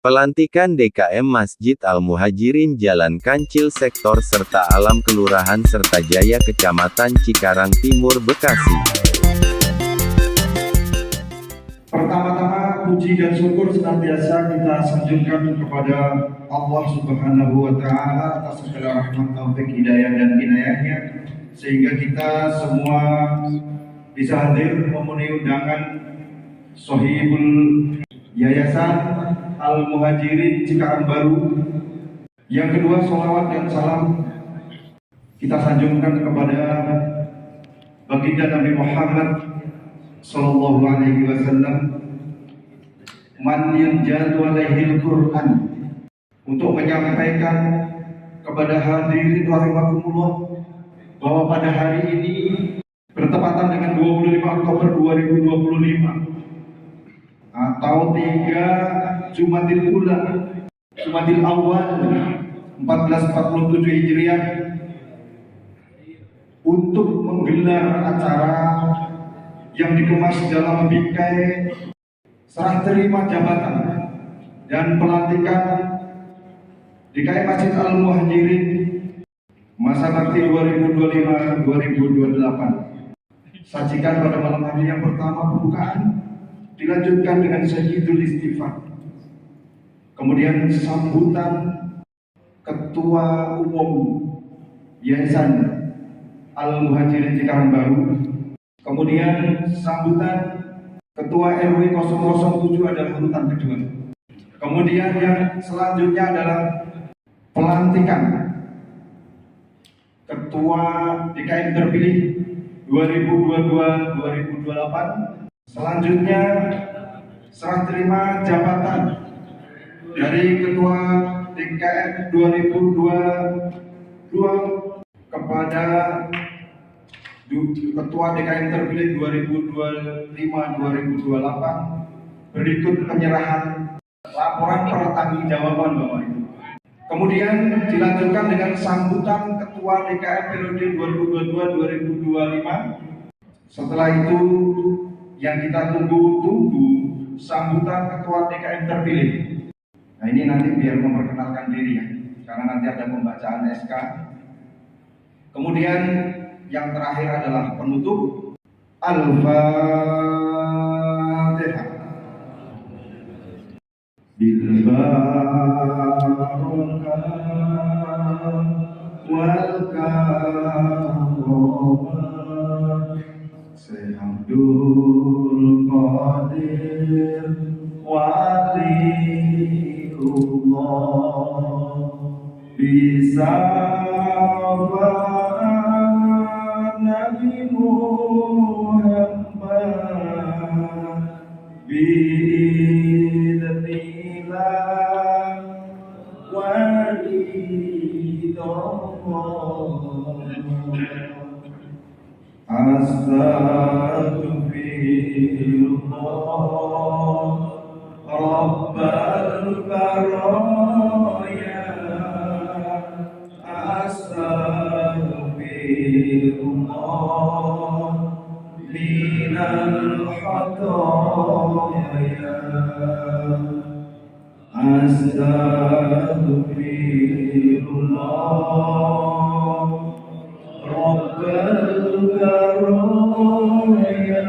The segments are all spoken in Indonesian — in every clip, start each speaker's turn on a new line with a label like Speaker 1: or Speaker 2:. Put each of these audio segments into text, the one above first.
Speaker 1: Pelantikan DKM Masjid Al-Muhajirin Jalan Kancil Sektor Serta Alam Kelurahan Sertajaya Kecamatan Cikarang Timur Bekasi.
Speaker 2: Pertama-tama puji dan syukur senantiasa kita sanjungkan kepada Allah Subhanahu wa Ta'ala atas segala rahmat, taufik, hidayah dan inayahnya, sehingga kita semua bisa hadir memenuhi undangan Sohibul Yayasan Al-Muhajirin Cikarang Baru. Yang kedua, sholawat dan salam kita sanjungkan kepada baginda Nabi Muhammad Sallallahu Alaihi Wasallam, man yanjadu alaihil Quran, untuk menyampaikan kepada hadirin rahimakumullah bahwa pada hari ini bertepatan dengan 25 Oktober 2025 atau 3 Jumadil Ula, Jumadil Awal 1447 Hijriah, untuk menggelar acara yang dikemas dalam bingkai serah terima jabatan dan pelantikan DKM Masjid Al-Muhajirin masa bakti 2025-2028. Sajikan pada malam hari yang pertama pembukaan dilanjutkan dengan Sayyidul Istighfar, kemudian sambutan Ketua Umum Yayasan Al-Muhajirin Cikarang Baru, kemudian sambutan Ketua RW 007 adalah urutan kedua. Kemudian yang selanjutnya adalah pelantikan Ketua DKM terpilih 2022-2028. Selanjutnya serah terima jabatan dari Ketua DKM 2022 kepada Ketua DKM terpilih 2025-2028. Berikut penyerahan laporan pertanggungjawaban Bapak Ibu. Kemudian dilanjutkan dengan sambutan Ketua DKM periode 2022-2025. Setelah itu yang kita tunggu-tunggu, sambutan Ketua DKM terpilih. Nah, ini nanti biar memperkenalkan diri ya, karena nanti ada pembacaan SK. Kemudian yang terakhir adalah penutup. Al-Fatihah. Bil barakah wal karamah Abdul Qadir Waliullah bisa Nabi Muhammad bi'idhnillah walidullah. Astaghfirullah Rabbal baraya, Astaghfirullah minal khataya, Astaghfirullah Rabbal baraya,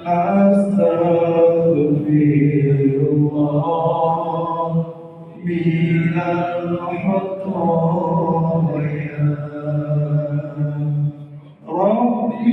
Speaker 2: Astaghfirullah minal khataya, Rabbi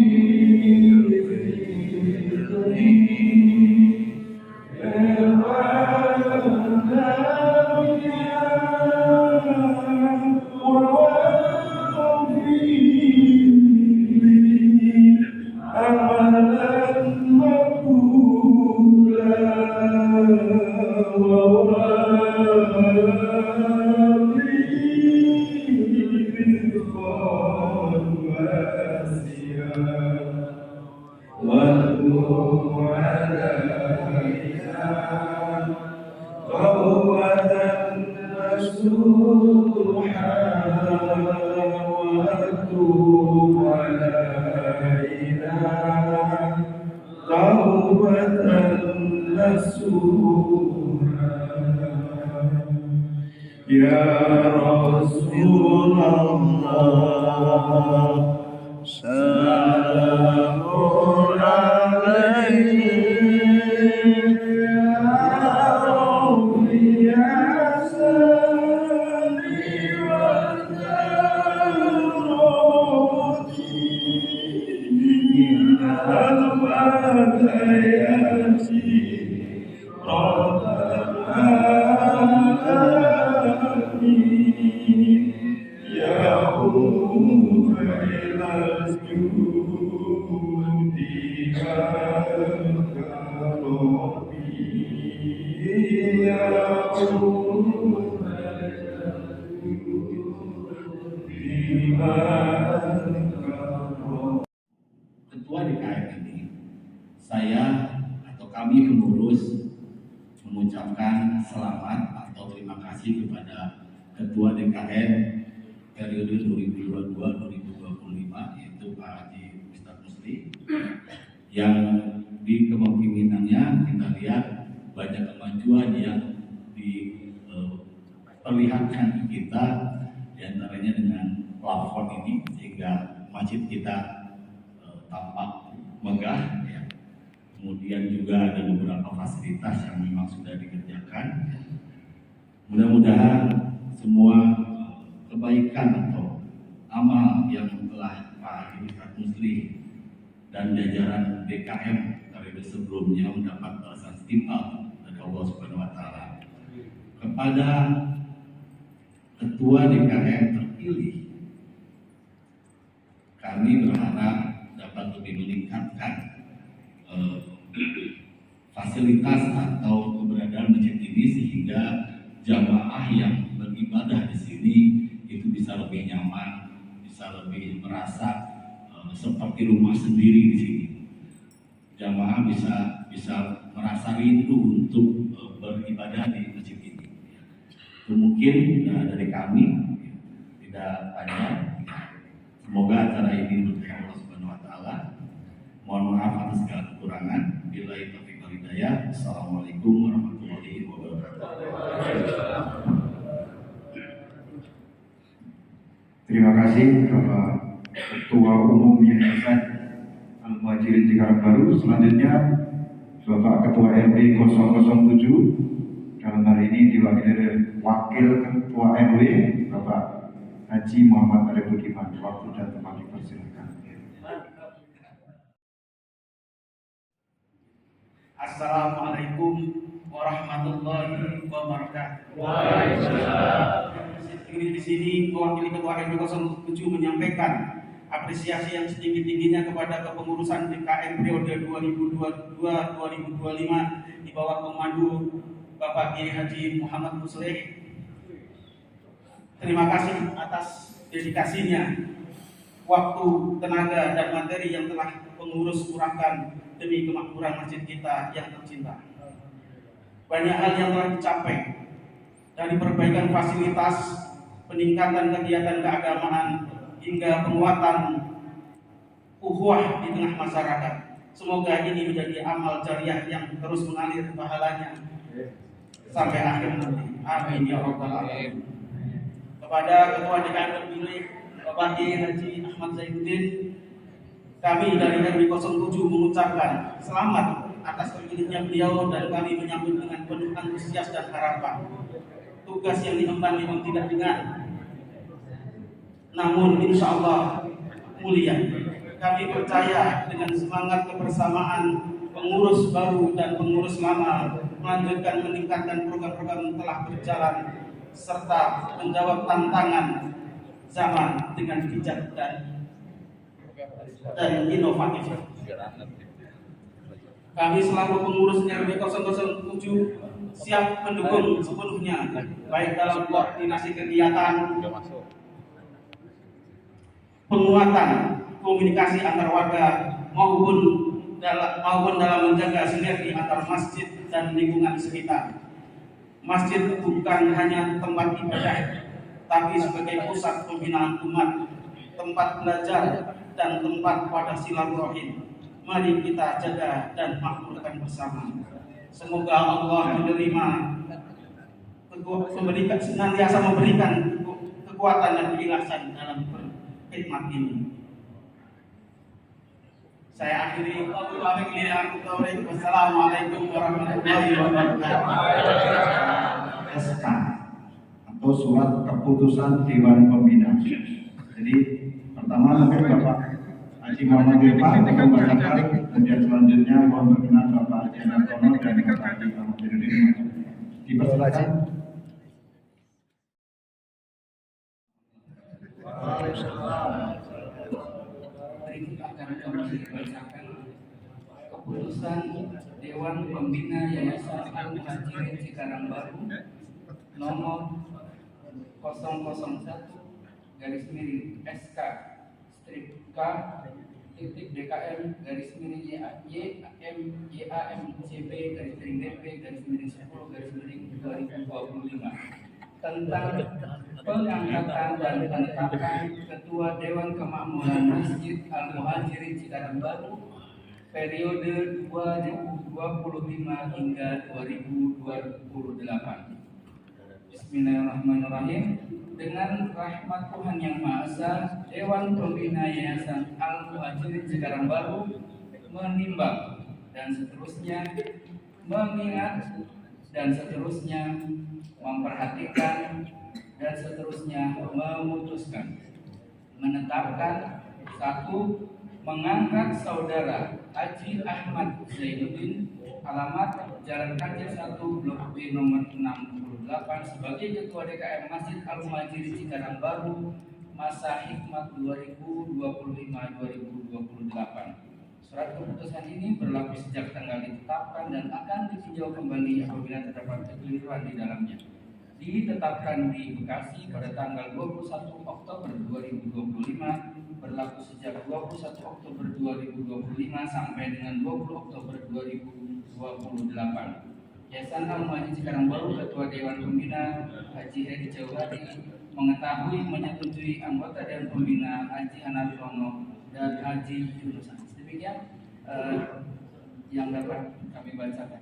Speaker 2: توبة نصوحا Ya Rasulullah, salamun alaikum ya Rabbi ya Sani wa Zaroti Innal Fatayati
Speaker 3: Ketua DKM ini, saya atau kami pengurus mengucapkan selamat atau terima kasih kepada Ketua DKM periode 2022-2025 yaitu Pak Haji Ustadz Musli yang di kepemimpinannya kita lihat banyak kemajuan yang diperlihatkan ke kita, diantaranya dengan plafon ini sehingga masjid kita tampak megah ya. Kemudian juga ada beberapa fasilitas yang memang sudah dikerjakan. Mudah-mudahan semua kebaikan atau amal yang telah Pak Haji Ustadz Musli dan jajaran DKM periode sebelumnya mendapat balasan setimpal dari Allah Subhanahu wa taala. Kepada Ketua DKM terpilih, kami berharap dapat lebih meningkatkan fasilitas atau keberadaan masjid ini sehingga jamaah yang beribadah di sini itu bisa lebih nyaman, bisa lebih merasa seperti rumah sendiri di sini. Jamaah bisa merasa rindu untuk beribadah di masjid ini. Itu mungkin dari kami tidak banyak. Semoga acara ini berkah Allah Subhanahu wa taala. Mohon maaf atas segala kekurangan. Billahi taufiq wal hidayah. Assalamualaikum warahmatullahi wabarakatuh.
Speaker 2: Terima kasih Bapak Ketua Umum Yayasan Al-Muhajirin Cikarang Baru. Selanjutnya Bapak Ketua RW 007 dalam hal ini diwakili oleh Wakil Ketua RW Bapak Haji Muhammad Arif Budiman. Waktu dan tempat dipersilakan.
Speaker 4: Assalamualaikum warahmatullahi wabarakatuh. Di sini mewakili Ketua RW 07 menyampaikan apresiasi yang setinggi-tingginya kepada kepengurusan DKM periode 2022-2025 di bawah komando Bapak Kiai Haji Muhammad Musleh. Terima kasih atas dedikasinya, waktu, tenaga, dan materi yang telah pengurus curahkan demi kemakmuran masjid kita yang tercinta. Banyak hal yang telah dicapai, dari perbaikan fasilitas, peningkatan kegiatan keagamaan, hingga penguatan ukhuwah di tengah masyarakat. Semoga ini menjadi amal jariah yang terus mengalir pahalanya sampai akhir nanti. Amin ya rabbal alamin. Kepada Ketua DKM terpilih Bapak Kiai Haji Ahmad Zainuddin, kami dari RW 07 mengucapkan selamat atas terpilihnya beliau dan kami menyambut dengan penuh antusias dan harapan. Tugas yang diemban memang tidak ringan, namun insya Allah mulia. Kami percaya dengan semangat kebersamaan pengurus baru dan pengurus lama melanjutkan meningkatkan program-program yang telah berjalan serta menjawab tantangan zaman dengan bijak dan inovatif. Kami selaku pengurus RW 007 siap mendukung sepenuhnya, baik dalam koordinasi kegiatan, penguatan komunikasi antar warga maupun dalam menjaga sinergi antar masjid dan lingkungan sekitar. Masjid bukan hanya tempat ibadah, tapi sebagai pusat pembinaan umat, tempat belajar, dan tempat pada silaturahim. Mari kita jaga dan makmurkan bersama. Semoga Allah menerima memberikan, senantiasa memberikan kekuatan dan keikhlasan dalam berkhidmat ini. Saya akhiri. Wassalamualaikum warahmatullahi wabarakatuh.
Speaker 2: SK atau surat keputusan Dewan Pembina. Jadi pertama mungkin Bapak Haji Muhammad Irfan akan membacakan, kemudian selanjutnya mohon berkenan Bapak Haji Antono dan Bapak Haji Ahmad Zainuddin. Dipersilakan.
Speaker 5: Berikut akan kami bacakan keputusan Dewan Pembina Yayasan Al-Muhajirin Cikarang Baru nomor 001/SK K titik DKM YAMCB DP 10/2025 tentang pengangkatan dan penetapan Ketua Dewan Kemakmuran Masjid Al-Muhajirin Cikarang Baru periode 2025 hingga 2028. Bismillahirrahmanirrahim. Dengan rahmat Tuhan Yang Maha Esa, Dewan Pembina Yayasan Al-Muhajirin Cikarang Baru menimbang dan seterusnya mengingat dan seterusnya memperhatikan dan seterusnya memutuskan menetapkan: 1. Mengangkat saudara Haji Ahmad Zainuddin, alamat Jalan Kancil 1 Blok B nomor 68 sebagai Ketua DKM Masjid Al-Muhajirin Cikarang Baru masa hikmat 2025-2028. Surat keputusan ini berlaku sejak tanggal ditetapkan dan akan ditinjau kembali apabila terdapat kekeliruan di dalamnya. Ditetapkan di Bekasi pada tanggal 21 Oktober 2025, berlaku sejak 21 Oktober 2025 sampai dengan 20 Oktober 2028. Yayasan Al-Muhajirin Cikarang Baru Ketua Dewan Pembina Haji Hedi Jawadi mengetahui menyetujui anggota Dewan Pembina Haji Anatono dan Haji Yunus. Demikian yang dapat kami bacakan.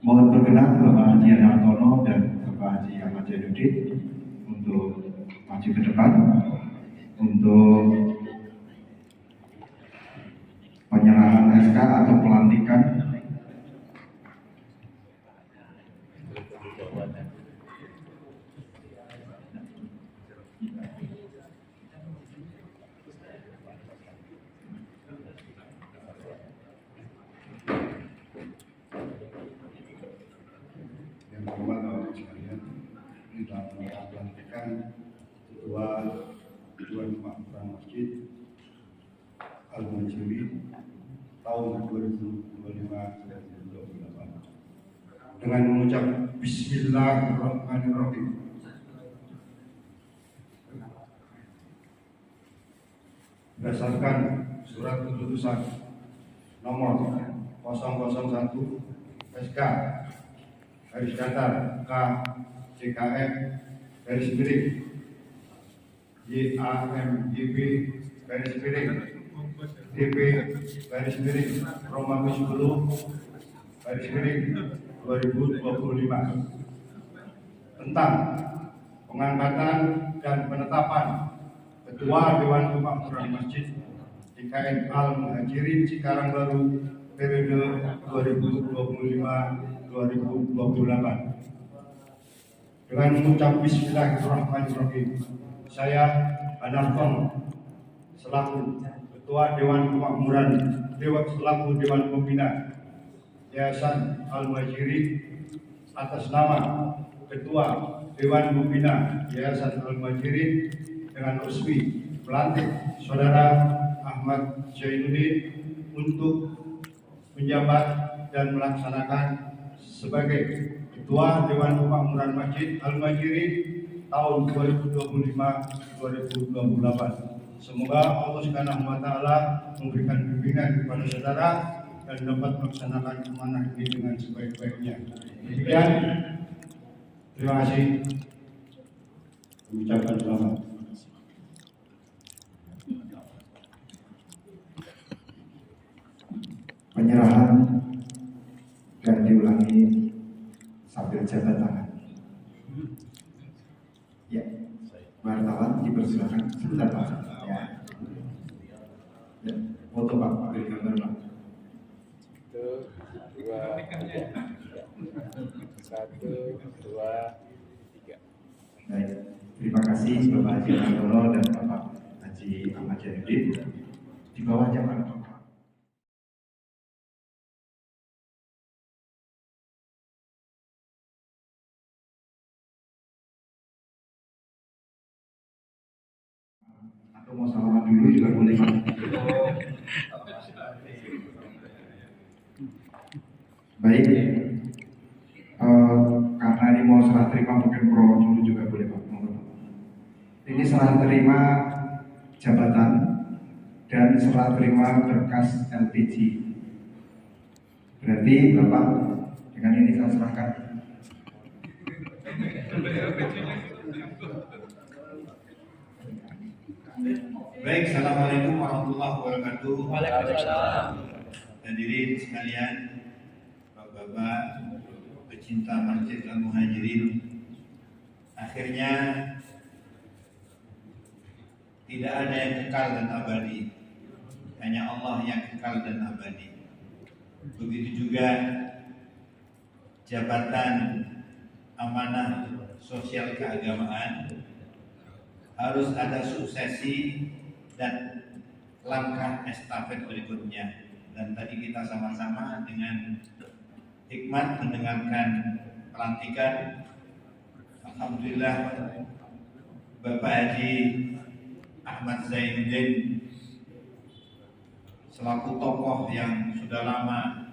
Speaker 2: Mohon berkenan Bapak Haji Antono dan Bapak Haji Ahmad Zainuddin untuk maju ke depan untuk penyerahan SK atau pelantikan. Yang hormat Bapak sekalian, ini dalam pelantikan Ketua Dewan Kemakmuran Masjid Al-Muhajirin tahun 2025-2028 dengan mengucap Bismillahirrahmanirrahim. Berdasarkan surat keputusan nomor 001 SK garis datar K CKM garis miring YAMJB garis miring DP garis miring Romawi 10 garis miring 2025 tentang pengangkatan dan penetapan Ketua Dewan Kemakmuran Masjid DKM Al-Muhajirin Cikarang Baru periode 2025-2028. Dengan mengucap Bismillahirrahmanirrahim, saya Anarton selaku Ketua Dewan Kemakmuran selaku Dewan Pembina Yayasan Al-Muhajirin atas nama Ketua Dewan Pembina Yayasan Al-Muhajirin dengan resmi melantik Saudara Ahmad Zainuddin untuk menjabat dan melaksanakan sebagai Ketua Dewan Kemakmuran Masjid Al-Muhajirin tahun 2025-2028. Semoga Allah Subhanahu wa Ta'ala memberikan bimbingan kepada saudara dan dapat melaksanakan amanah ini dengan sebaik-baiknya. Demikian, terima kasih. mengucapkan selamat. Penyerahan dan diulangi sambil jabat tangan. Ya, wartawan dipersilakan sebentar Pak. Ya. Ya, foto Pak, ambil gambar Pak.
Speaker 6: 1, 2, 3.
Speaker 2: Baik, terima kasih Bapak Haji Mantoro dan Bapak Haji Ahmad Jainuddin. Di bawah jam atau mau salaman dulu juga boleh Pak. Baik, karena ini mau serah terima mungkin prolog dulu juga boleh Pak. Ini serah terima jabatan dan serah terima berkas LPG. Berarti Bapak dengan ini saya serahkan.
Speaker 7: Baik, assalamualaikum warahmatullahi wabarakatuh.
Speaker 6: Waalaikumsalam.
Speaker 7: Hadirin sekalian, bapak-bapak, pecinta Masjid Al-Muhajirin. Akhirnya tidak ada yang kekal dan abadi, hanya Allah yang kekal dan abadi. Begitu juga jabatan amanah sosial keagamaan, harus ada suksesi dan langkah estafet berikutnya. Dan tadi kita sama-sama dengan hikmat mendengarkan pelantikan. Alhamdulillah Bapak Haji Ahmad Zainuddin selaku tokoh yang sudah lama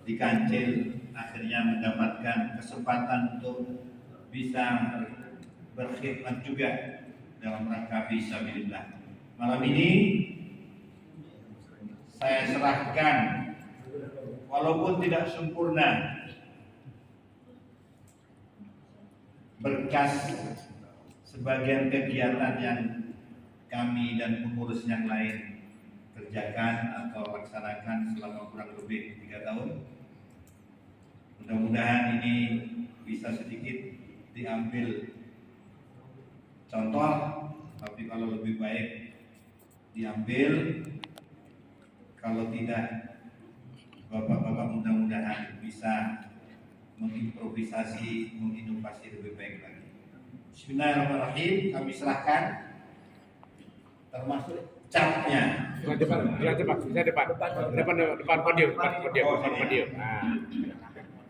Speaker 7: di Kancil akhirnya mendapatkan kesempatan untuk bisa berkhidmat juga dalam rangka fisabilillah. Malam ini saya serahkan, walaupun tidak sempurna, berkas sebagian kegiatan yang kami dan pengurus yang lain kerjakan atau laksanakan selama kurang lebih 3 tahun. Mudah-mudahan ini bisa sedikit diambil contoh, tapi kalau lebih baik diambil. Kalau tidak, bapak-bapak mudah-mudahan bisa mengimprovisasi, menginovasi lebih baik lagi. Bismillahirrahmanirrahim. Kami serahkan termasuk capnya.
Speaker 6: Depan podium. Nah.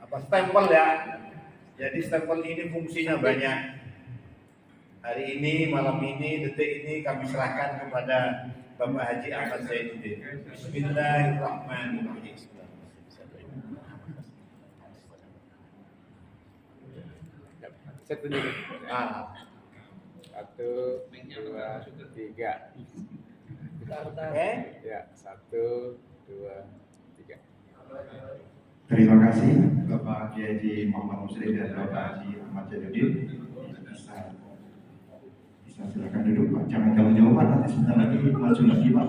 Speaker 7: Apa stempel ya? Jadi stempel ini fungsinya banyak. Hari ini, malam ini, detik ini kami serahkan kepada Bapak Haji Ahmad Zainuddin. Bismillahirrahmanirrahim.
Speaker 6: Saya tunjukin. 1, 2, 3.
Speaker 7: Oke.
Speaker 6: Ya, 1, 2, 3.
Speaker 2: Terima kasih Bapak Haji Muhammad Muslim dan Bapak Haji Ahmad Jainuddin. Bisa silakan duduk Pak. Jangan jauh-jauh Pak, nanti sebentar lagi maju lagi Pak.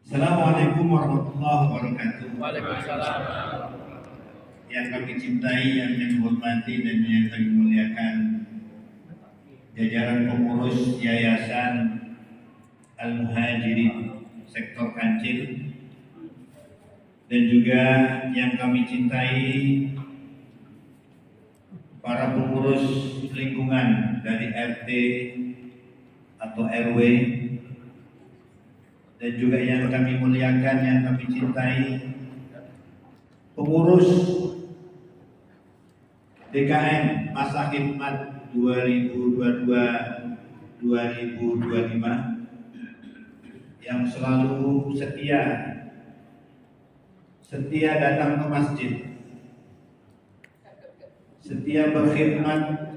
Speaker 7: Assalamualaikum warahmatullahi wabarakatuh.
Speaker 6: Waalaikumsalam.
Speaker 7: Yang kami cintai, yang kami hormati dan yang kami muliakan, jajaran pengurus Yayasan Al-Muhajirin Sektor Kancil, dan juga yang kami cintai para pengurus lingkungan dari RT atau RW, dan juga yang kami muliakan, yang kami cintai pengurus DKM Masa Khidmat 2022-2025 yang selalu setia datang ke masjid, setia berkhidmat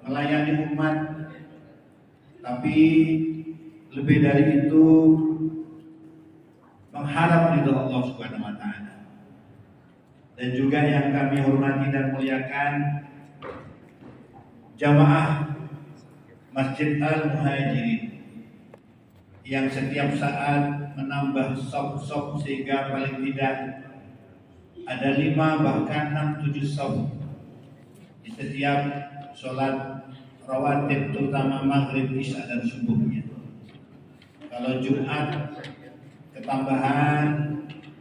Speaker 7: melayani umat, tapi lebih dari itu Allah Subhanahu wa taala. Dan juga yang kami hormati dan muliakan jamaah Masjid Al-Muhajirin yang setiap saat menambah sop-sop sehingga paling tidak ada 5 bahkan 6-7 sop di setiap sholat rawatib, terutama maghrib, isya dan subuhnya. Kalau Jumat ketambahan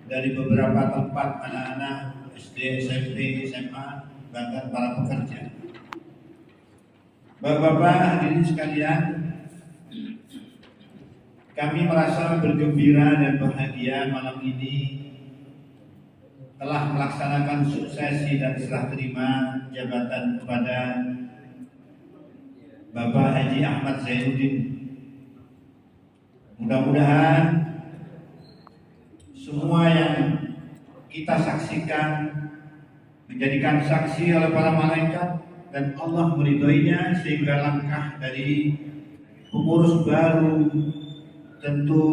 Speaker 7: dari beberapa tempat anak-anak SD, SMP, SMA, bahkan para pekerja. Bapak-bapak hadirin sekalian, kami merasa bergembira dan bahagia malam ini telah melaksanakan suksesi dan serah terima jabatan kepada Bapak Haji Ahmad Zainuddin. Mudah-mudahan semua yang kita saksikan menjadikan saksi oleh para malaikat dan Allah meridhoinya, sehingga langkah dari pengurus baru tentu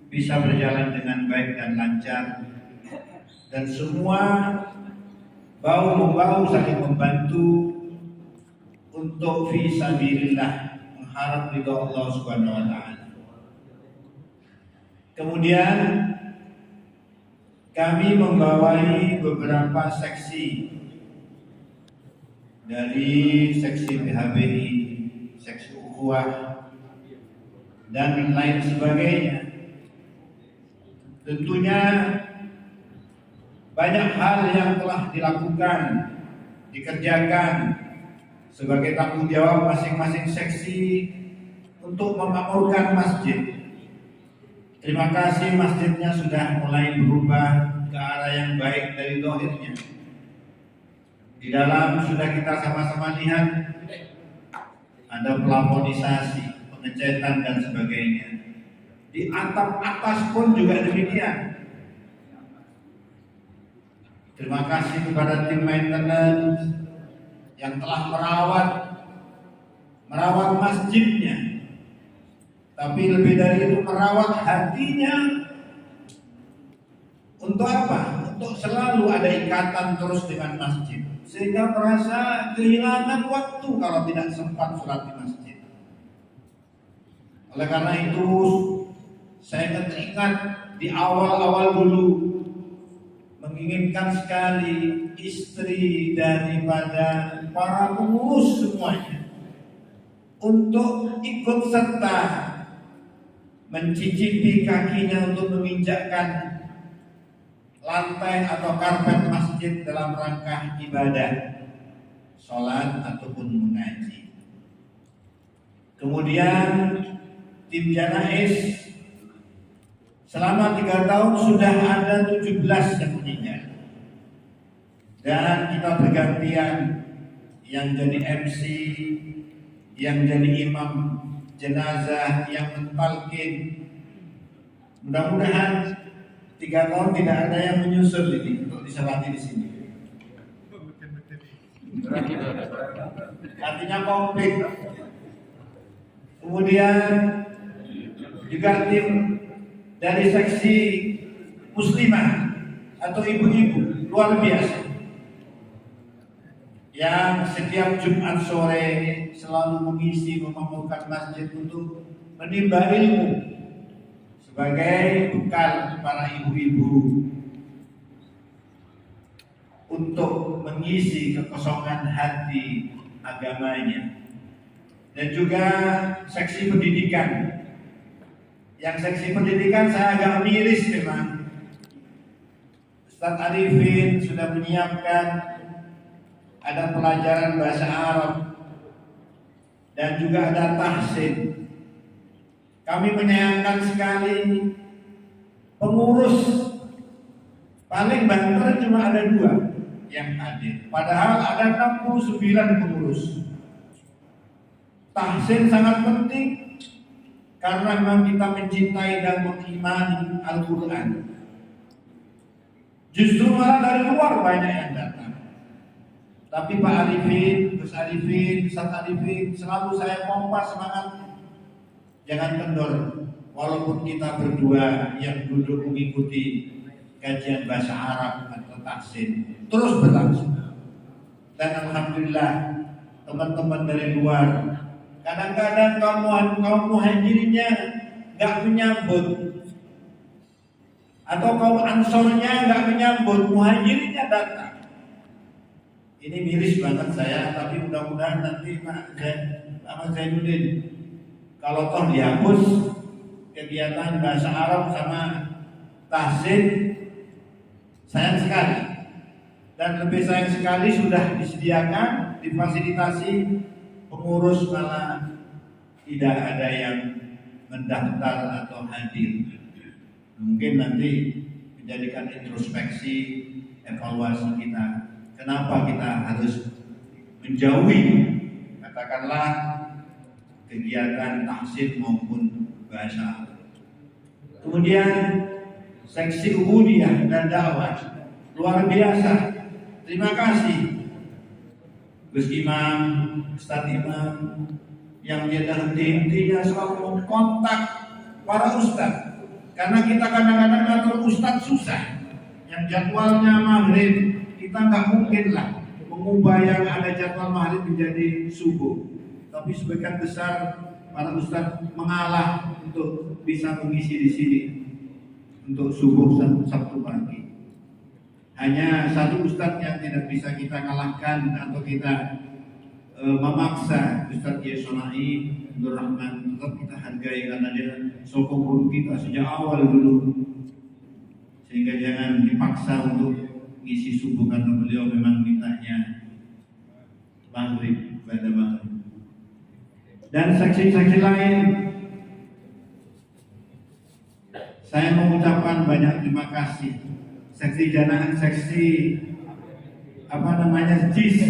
Speaker 7: bisa berjalan dengan baik dan lancar, dan semua bahu-membahu saling membantu untuk fi sabilillah, mengharap ridho Allah Subhanahu wa taala. Kemudian kami membawai beberapa seksi dari seksi PHBI, seksi ukhuwah dan lain sebagainya. Tentunya banyak hal yang telah dilakukan, dikerjakan sebagai tanggung jawab masing-masing seksi untuk memakmurkan masjid. Terima kasih, masjidnya sudah mulai berubah ke arah yang baik dari zahirnya. Di dalam sudah kita sama-sama lihat ada plafonisasi, pengecetan dan sebagainya. Di atap atas pun juga demikian. Terima kasih kepada tim maintenance yang telah merawat masjidnya. Tapi lebih dari itu merawat hatinya. Untuk apa? Untuk selalu ada ikatan terus dengan masjid, sehingga merasa kehilangan waktu kalau tidak sempat sholat di masjid. Oleh karena itu, saya teringat di awal-awal dulu menginginkan sekali istri daripada para pengurus semuanya untuk ikut serta mencicipi kakinya untuk menginjakkan lantai atau karpet masjid dalam rangka ibadah, sholat ataupun mengaji. Kemudian tim Janais selama 3 tahun sudah ada 17 yang meninggal, dan kita bergantian yang jadi MC, yang jadi imam jenazah, yang mentalkin. Mudah-mudahan 3 tahun tidak ada yang menyusul ini untuk disolati di sini. Artinya komplit. Kemudian juga tim dari seksi muslimah atau ibu-ibu luar biasa yang setiap Jumat sore selalu mengisi, memakmurkan masjid untuk menimba ilmu sebagai bekal para ibu-ibu untuk mengisi kekosongan hati agamanya. Dan juga seksi pendidikan. Yang seksi pendidikan saya agak miris memang. Ustaz Arifin sudah menyiapkan ada pelajaran bahasa Arab dan juga ada tahsin. Kami menyayangkan sekali pengurus paling banter cuma ada 2 yang hadir, padahal ada 69 pengurus. Tahsin sangat penting karena memang kita mencintai dan mengimani Al-Quran. Justru malah dari luar banyak yang datang. Tapi Pak Arifin, Gus Arifin, Ustaz Arifin selalu saya pompa semangatnya. Jangan kendor, walaupun kita berdua yang duduk mengikuti kajian bahasa Arab atau tahsin terus berlangsung. Dan alhamdulillah teman-teman dari luar, kadang-kadang kaum muhajirinnya nggak menyambut, atau kaum ansornya nggak menyambut, muhajirinnya datang. Ini miris banget saya, tapi mudah-mudahan nanti Pak Ahmad Zainuddin kalau toh dihapus kegiatan bahasa Arab sama tahsin, sayang sekali. Dan lebih sayang sekali sudah disediakan, difasilitasi, pengurus malah tidak ada yang mendaftar atau hadir. Mungkin nanti menjadikan introspeksi, evaluasi kita. Kenapa kita harus menjauhi, katakanlah, kegiatan tahsin maupun bahasa. Kemudian seksi ubudiyah dan dakwah luar biasa. Terima kasih Gus Imam, Ustaz Imam yang dia henti-hentinya selalu mengkontak para ustaz. Karena kita kadang-kadang ngatur ustaz susah. Yang jadwalnya maghrib, kita nggak mungkin lah mengubah yang ada jadwal maghrib menjadi subuh. Tapi sebagian besar para ustaz mengalah untuk bisa mengisi di sini untuk subuh Sabtu pagi. Hanya satu ustaz yang tidak bisa kita kalahkan atau kita memaksa, Ustaz Yesonai Nur Rahman, tetap kita hargai karena dia sokong guru kita sejak awal dulu, sehingga jangan dipaksa untuk ngisi subuh karena beliau memang mintanya maghrib pada maghrib. Dan saksi-saksi lain, saya mengucapkan banyak terima kasih. Seksi janaan, seksi JIS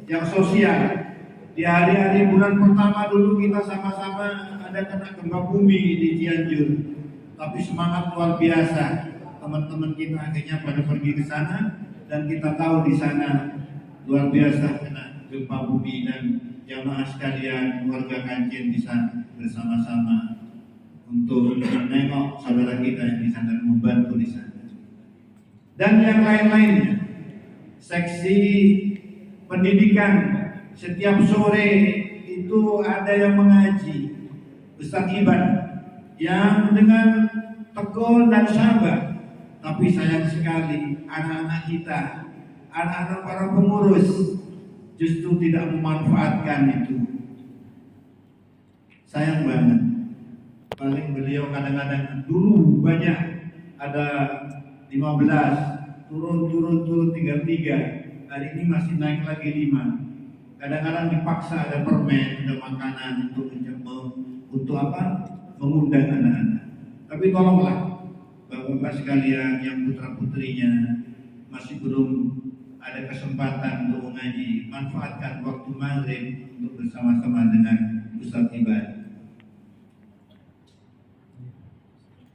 Speaker 7: yang sosial. Di hari-hari bulan pertama dulu kita sama-sama ada kena gempa bumi di Cianjur. Tapi semangat luar biasa. Teman-teman kita akhirnya pada pergi ke sana dan kita tahu di sana luar biasa kena gempa bumi, dan jamaah sekalian keluarga Kancil bisa bersama-sama untuk menengok saudara kita yang di sana dan membantu di sana. Dan yang lain-lainnya, seksi pendidikan setiap sore itu ada yang mengaji, Ustaz Iban yang dengan tekun dan sabar. Tapi sayang sekali anak-anak kita, anak-anak para pengurus justru tidak memanfaatkan itu. Sayang banget. Paling beliau kadang-kadang dulu banyak ada 15, turun tinggal 3. Hari ini masih naik lagi 5. Kadang-kadang dipaksa ada permen, ada makanan untuk apa? Mengundang anak-anak. Tapi tolonglah Bapak-bapak sekalian yang putra-putrinya masih belum ada kesempatan untuk mengaji, manfaatkan waktu maghrib untuk bersama-sama dengan Ustaz Iban.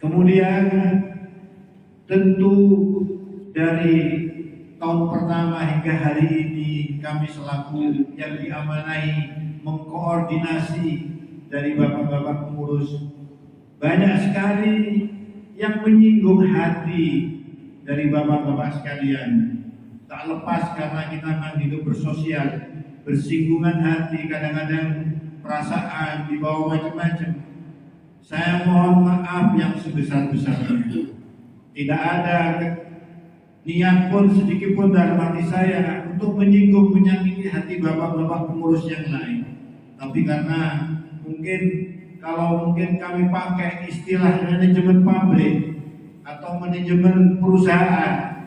Speaker 7: Kemudian tentu dari tahun pertama hingga hari ini kami selaku yang diamanai mengkoordinasi dari bapak-bapak pengurus, banyak sekali yang menyinggung hati dari bapak-bapak sekalian. Tak lepas karena kita memang hidup bersosial, bersinggungan hati, kadang-kadang perasaan dibawa macam-macam. Saya mohon maaf yang sebesar-besarnya. Tidak ada niat pun sedikit pun dalam hati saya untuk menyinggung, menyakiti hati bapak-bapak pengurus yang lain. Tapi karena kalau mungkin kami pakai istilah manajemen pabrik atau manajemen perusahaan,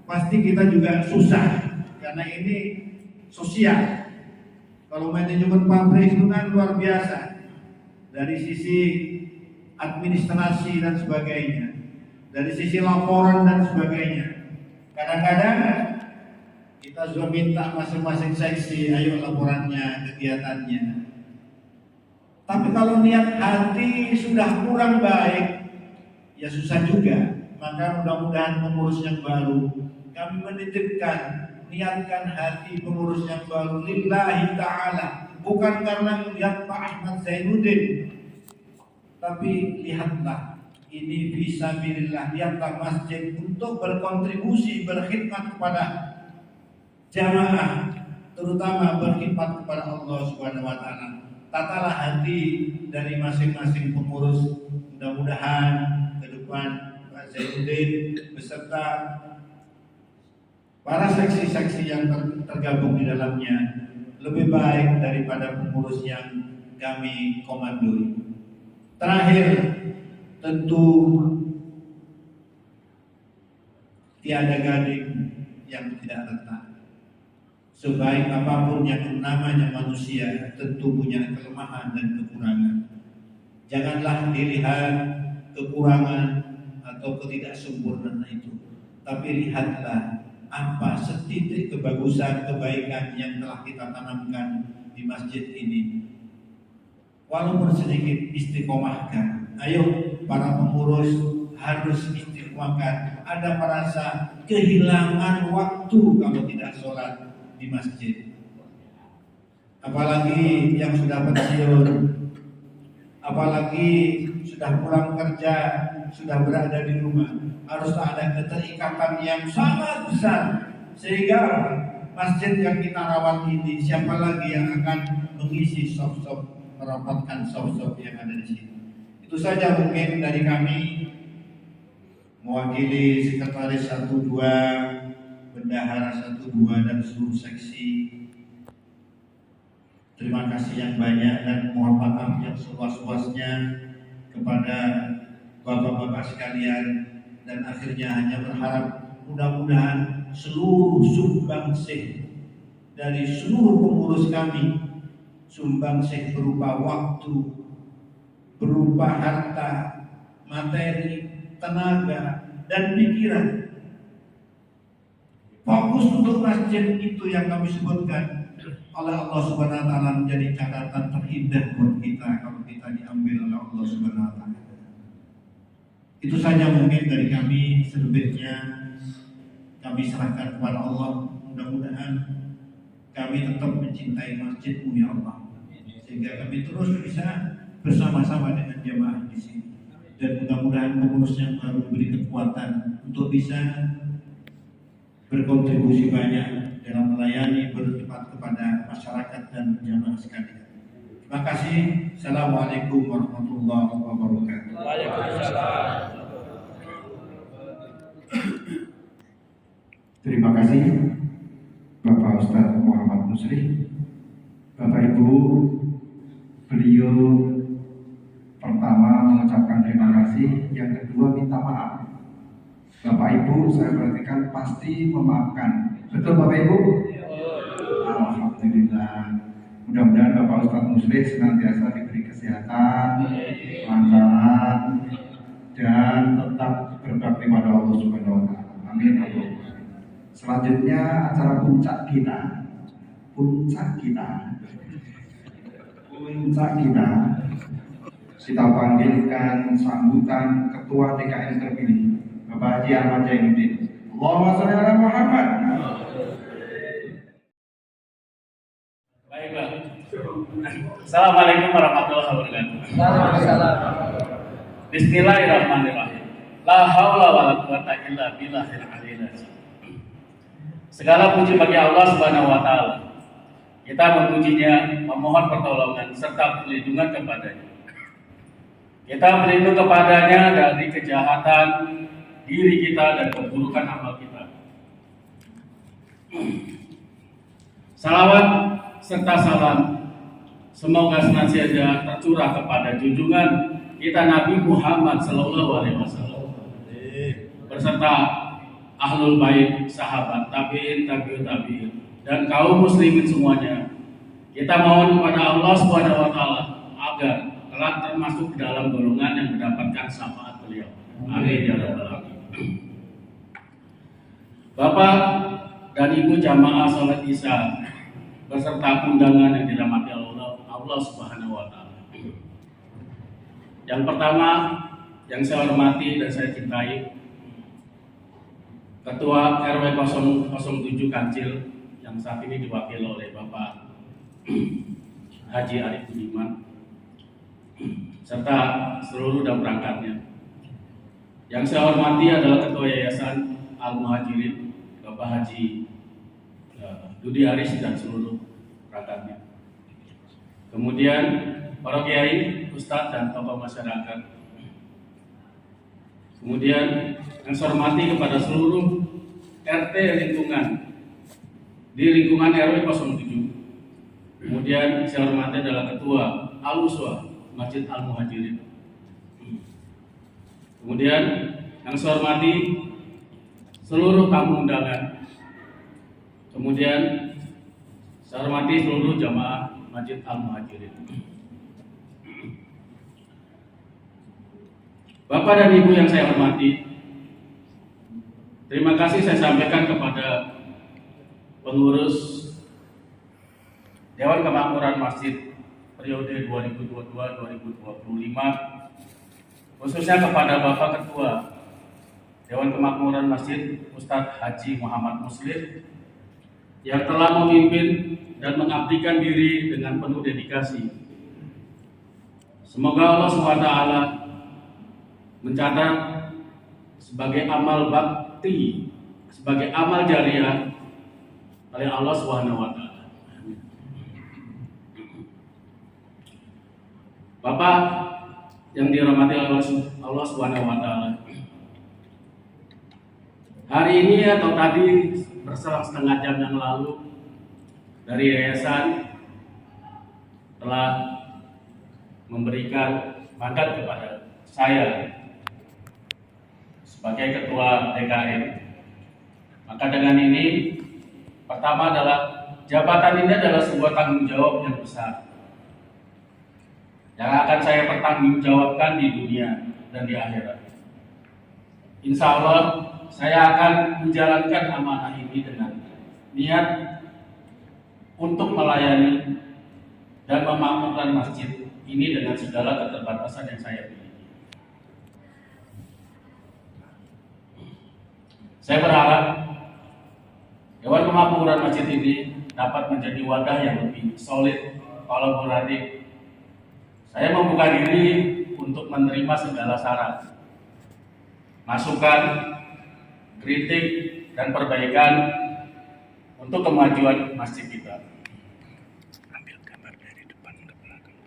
Speaker 7: pasti kita juga susah karena ini sosial. Kalau manajemen pabrik itu kan luar biasa dari sisi administrasi dan sebagainya, dari sisi laporan dan sebagainya. Kadang-kadang kita sudah minta masing-masing seksi, ayo laporannya, kegiatannya. Tapi kalau niat hati sudah kurang baik, ya susah juga. Maka mudah-mudahan pengurus yang baru, kami menitipkan, niatkan hati pengurus yang baru lillahi ta'ala, bukan karena melihat Pak Ahmad Zainuddin, tapi lihatlah ini fisabilillah, lihatlah masjid untuk berkontribusi, berkhidmat kepada jamaah, terutama berkhidmat kepada Allah Subhanahu wa taala. Tatalah hati dari masing-masing pengurus, mudah-mudahan ke depan Pak Zainuddin beserta para seksi-seksi yang tergabung di dalamnya lebih baik daripada pengurus yang kami komandoi. Terakhir, tentu tiada gading yang tidak retak. Sebaik apapun yang namanya manusia, tentu punya kelemahan dan kekurangan. Janganlah dilihat kekurangan atau ketidaksempurnaan itu, tapi lihatlah apa setitik kebagusan, kebaikan yang telah kita tanamkan di masjid ini. Walaupun sedikit, istiqomahkan. Ayo para pengurus harus istiqomahkan. Ada merasa kehilangan waktu kalau tidak sholat di masjid. Apalagi yang sudah pensiun, apalagi sudah pulang kerja, sudah berada di rumah, harus ada keterikatan yang sangat besar, sehingga masjid yang kita rawat ini, siapa lagi yang akan mengisi soft-soft, merapatkan soft-soft yang ada di sini. Itu saja mungkin dari kami, mewakili sekretaris 1-2, bendahara 1-2 dan seluruh seksi. Terima kasih yang banyak dan mohon maaf yang seluas-luasnya kepada bapak-bapak sekalian, dan akhirnya hanya berharap mudah-mudahan seluruh sumbangsih dari seluruh pengurus kami, sumbangsih berupa waktu, berupa harta, materi, tenaga, dan pikiran, fokus untuk masjid itu yang kami sebutkan oleh Allah Subhanahu wa taala menjadi catatan terindah buat kita kalau kita diambil oleh Allah Subhanahu wa taala. Itu saja mungkin dari kami, selebihnya kami serahkan kepada Allah. Mudah-mudahan kami tetap mencintai masjid-Mu ya Allah, sehingga kami terus bisa bersama-sama dengan jamaah di sini, dan mudah-mudahan pengurus yang baru diberi kekuatan untuk bisa berkontribusi banyak dalam melayani, berkhidmat kepada masyarakat dan jamaah sekalian. Terima kasih. Assalamualaikum warahmatullahi wabarakatuh.
Speaker 2: Terima kasih Bapak Ustadz Muhammad Musri. Bapak Ibu, beliau pertama mengucapkan terima kasih, yang kedua minta maaf. Bapak Ibu saya perhatikan pasti memaafkan. Betul Bapak Ibu? Alhamdulillah. Mudah-mudahan Bapak Ustadz Musri senantiasa diberi kesehatan, kelancaran, dan tetap berbakti pada Allah Subhanahu wa taala. Amin. Selanjutnya acara puncak kita panggilkan sambutan Ketua DKM terpilih Bapak Haji Ahmad Zainuddin. Allahumma sholli ala Muhammad.
Speaker 4: Baiklah. Assalamualaikum warahmatullahi wabarakatuh. Bismillahirrahmanirrahim. La haula wala quwata illa billahil aliyil azim. Segala puji bagi Allah Subhanahu wa taala. Kita memujinya, memohon pertolongan serta perlindungan kepadanya. Kita berlindung kepadanya dari kejahatan diri kita dan keburukan amal kita. Salawat serta salam semoga senantiasa tercurah kepada junjungan kita Nabi Muhammad SAW beserta ahlul bait, sahabat, tabi'in, tabi'ut tabi'in, dan kaum muslimin semuanya. Kita mohon kepada Allah Subhanahu wa taala agar kelak termasuk dalam golongan yang mendapatkan syafaat beliau. Amin ya rabbal alamin. Bapak dan Ibu jamaah salat Isya beserta undangan yang dirahmati Allah Subhanahu wa taala. Yang pertama yang saya hormati dan saya cintai, Ketua RW 007 Kancil yang saat ini diwakili oleh Bapak Haji Arif Budiman.
Speaker 8: serta seluruh dan perangkatnya. Yang saya hormati adalah Ketua Yayasan Al-Muhajirin, Bapak Haji Dudi Haris dan seluruh perangkatnya. Kemudian para kiai, ustadz dan tokoh masyarakat. Kemudian yang saya hormati kepada seluruh RT lingkungan di lingkungan RW 07. Kemudian saya hormati adalah Ketua Al-Uswah Masjid Al-Muhajirin. Kemudian yang saya hormati seluruh tamu undangan. Kemudian saya hormati seluruh jamaah Masjid Al-Muhajirin. Bapak dan Ibu yang saya hormati, terima kasih saya sampaikan kepada pengurus Dewan Kemakmuran Masjid periode 2022-2025, khususnya kepada Bapak Ketua Dewan Kemakmuran Masjid Ustadz Haji Muhammad Muslim yang telah memimpin dan mengabdikan diri dengan penuh dedikasi. Semoga Allah SWT mencatat sebagai amal bakti, sebagai amal jariah oleh Allah SWT. Bapak yang dirahmati oleh Allah SWT, hari ini atau tadi berselang setengah jam yang lalu dari yayasan telah memberikan mandat kepada saya sebagai ketua DKM. Maka dengan ini, pertama adalah jabatan ini adalah sebuah tanggung jawab yang besar yang akan saya pertanggungjawabkan di dunia dan di akhirat. Insya Allah saya akan menjalankan amanah ini dengan niat untuk melayani dan memakmurkan masjid ini dengan segala keterbatasan yang saya miliki. Saya berharap Dewan Kemakmuran Masjid ini dapat menjadi wadah yang lebih solid, kolaboratif. Saya membuka diri untuk menerima segala saran, masukan, kritik, dan perbaikan untuk kemajuan masjid kita.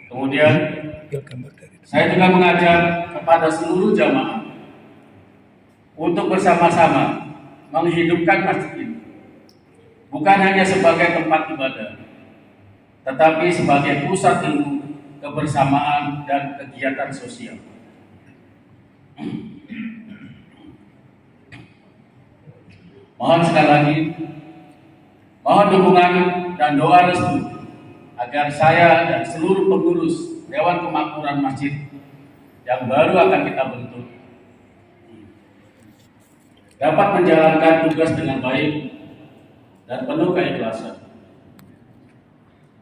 Speaker 8: Kemudian, saya juga mengajak kepada seluruh jamaah untuk bersama-sama menghidupkan masjid ini, bukan hanya sebagai tempat ibadah, tetapi sebagai pusat ilmu, kebersamaan, dan kegiatan sosial. Mohon sekali lagi, mohon dukungan dan doa restu agar saya dan seluruh pengurus Dewan Kemakmuran Masjid yang baru akan kita bentuk dapat menjalankan tugas dengan baik dan penuh keikhlasan.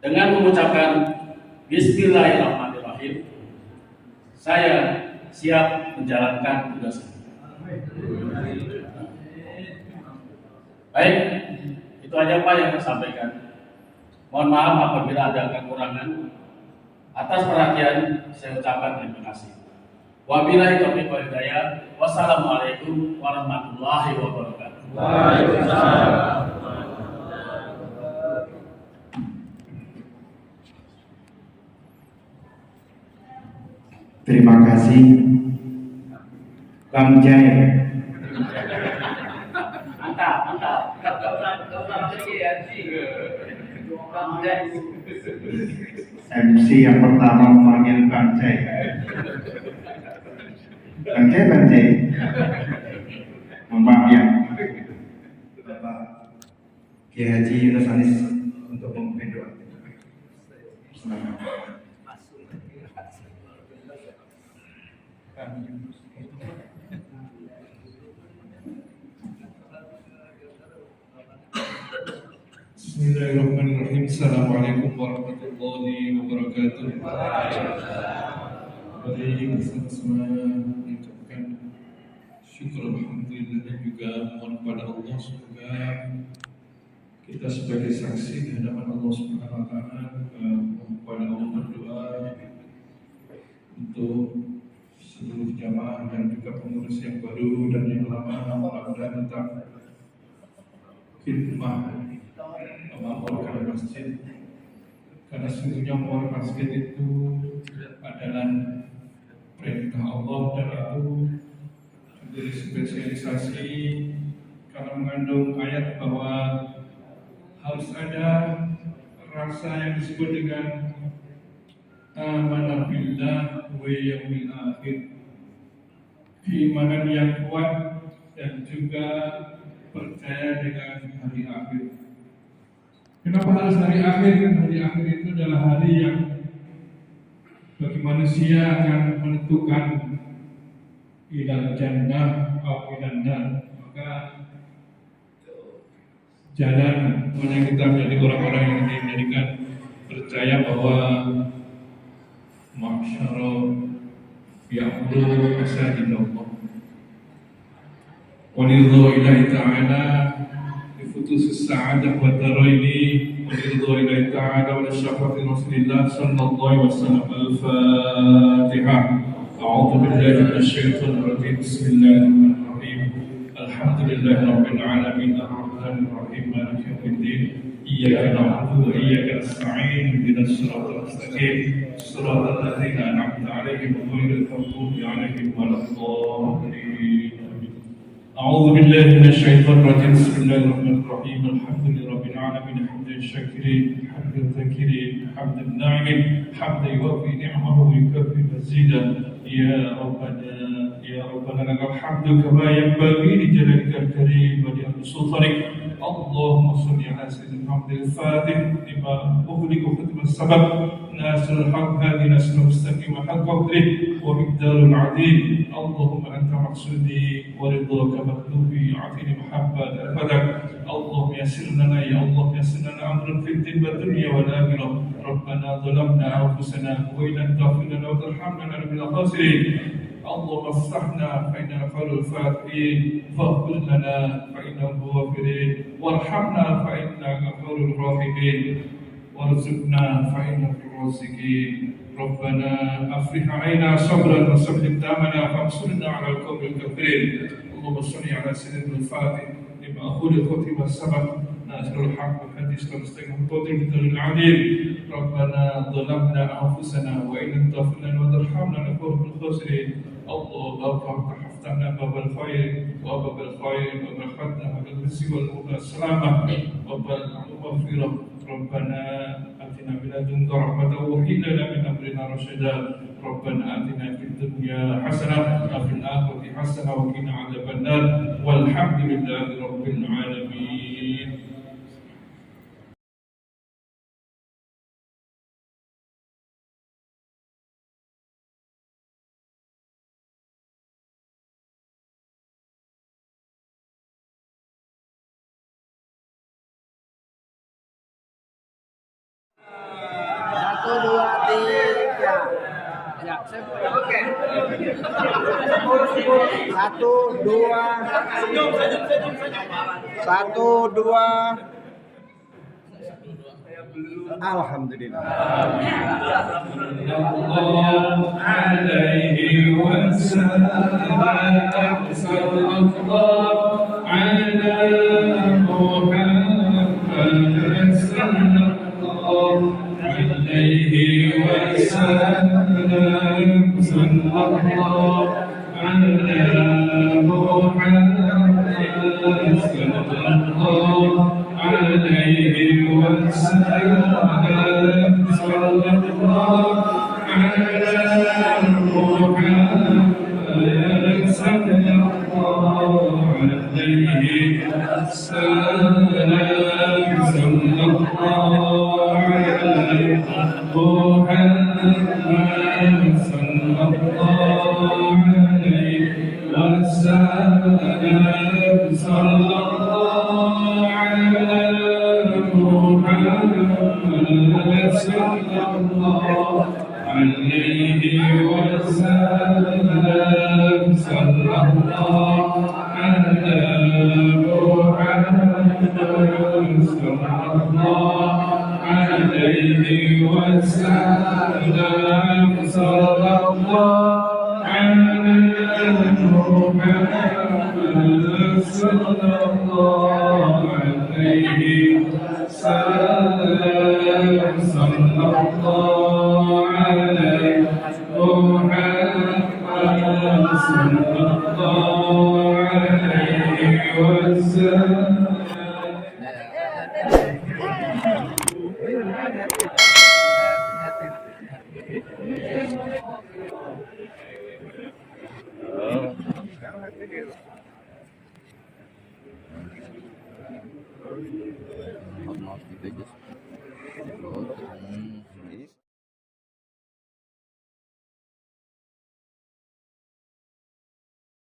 Speaker 8: Dengan mengucapkan Bismillahirrahmanirrahim, saya siap menjalankan tugas ini. Baik, itu aja Pak yang saya sampaikan. Mohon maaf apabila ada kekurangan. Atas perhatian saya ucapkan terima kasih. Wabillahi taufiq wal hidayah. Wassalamualaikum warahmatullahi wabarakatuh.
Speaker 6: Waalaikumsalam.
Speaker 2: Terima kasih Kang Jai.
Speaker 5: Mantap.
Speaker 2: MC yang pertama memanggil Kang Jai. Kang Jai. Mohon maaf ya. Bapak Kiai Haji Yunus Anis untuk memimpin doa.
Speaker 9: Bismillahirrahmanirrahim. Assalamualaikum warahmatullahi wabarakatuh. Mari bersama-sama mengucapkan syukur alhamdulillah dan juga mohon kepada Allah semoga kita sebagai saksi di hadapan Allah Subhanahu wa taala, mohon kepada Allah berdoa untuk seluruh jamaah dan juga pengurus yang baru dan yang lama, mudah-mudahan tetap khidmah memamurkan masjid, karena sesungguhnya memamurkan masjid itu adalah perintah Allah dan itu menjadi spesialisasi karena mengandung ayat bahwa harus ada rasa yang disebut dengan amanah billah wa yaumil akhir, keimanan yang kuat dan juga percaya dengan hari akhir. Kenapa harus hari akhir? Hari akhir itu adalah hari yang bagi manusia akan menentukan ilal jannah atau ilal nar. Maka jalan mana kita menjadi orang-orang yang dijadikan percaya bahwa masyara ya'muru masajid Allah wa ridha ilahi ta'ala bi futusis sa'adah wa daraini wa ridha ilahi ta'ala wa syafa'ati Rasulillah sallallahu alaihi wasallam. Al-Fatihah. A'udzu billahi minasy syaithanir rajim. Bismillahirrahmanirrahim. Alhamdulillahi rabbil alamin arrahmanir rahim maliki yaumiddin. Iyyaka na'budu wa iyyaka nasta'in ihdinas siratal mustaqim siratal ladzina an'amta 'alaihim ghairil maghdubi 'alaihim waladdallin. أعوذ بالله من الشيطان الرجيم. بسم الله الرحمن الرحيم. الحمد لله رب العالمين حمدا الشاكرين حمدا الذاكرين حمدا الناعمين حمدا يوفي نعمه ويكفي مزيدا. يا ربنا لك الحمد كما ينبغي لجلالك الكريم ولعظيم سلطانك. اللهم صل على سيدنا محمد الفاتح لما أغلق وختم السبب ناصر الحق هذه ناصر المستقيم حق قدره ومقدار العظيم. اللهم أنت مقصودي ورضاك مطلوبي أعطني محبة أبدك. اللهم يسر لنا يا الله يسر لنا أمرا في الدين والدنيا والآخرة. ربنا ظلمنا أنفسنا وإن لم تغفر لنا وترحمنا لنكن من الخاسرين. اللهم افتحنا فإننا خير الفاتحين فاغفر لنا فإننا الغافرين وارحمنا فإنك خير الراحمين وارزقنا فإنك الرازقين. ربنا أفرح علينا صبرا وثبت أقدامنا فانصرنا على القوم الكافرين. اللهم صل على سيدنا الفاتح لما أخلق ختم السبق ناصر الحق والحديث المستقيم القدر بالدار العظيم. ربنا ظلمنا أنفسنا وإن لم تغفر لنا وترحمنا لنكون من الخاسرين. اللهم افتحنا باب الخير وباب الخير وبركتنا باب الرزق والسلامة وباب المغفرة. ربنا آتنا من لدنك رحمة وهب لنا من أمرنا رشدا. ربنا آتنا في الدنيا حسنة وفي الآخرة حسنة وقنا عذاب النار والحمد لله رب العالمين.
Speaker 6: Satu, dua, tiga. Ya, oke. Satu, dua. Satu, dua. Alhamdulillah.
Speaker 9: Sallallahu alaihi wasallam. Sallallahu ala Muhammad sallallahu alaihi wasallam. Sallallahu ala Muhammad sallallahu alaihi wasallam. Sallallahu ala Muhammad sallallahu alaihi wasallam. Sallallahu ala Muhammad sallallahu alaihi wasallam. Sallallahu ala Muhammad sallallahu alaihi wasallam. Sallallahu ala Muhammad sallallahu عليه وسلم صلى الله على محمد صلى الله عليه وسلم صلى الله على محمد صلى الله عليه وسلم.
Speaker 1: Maaf,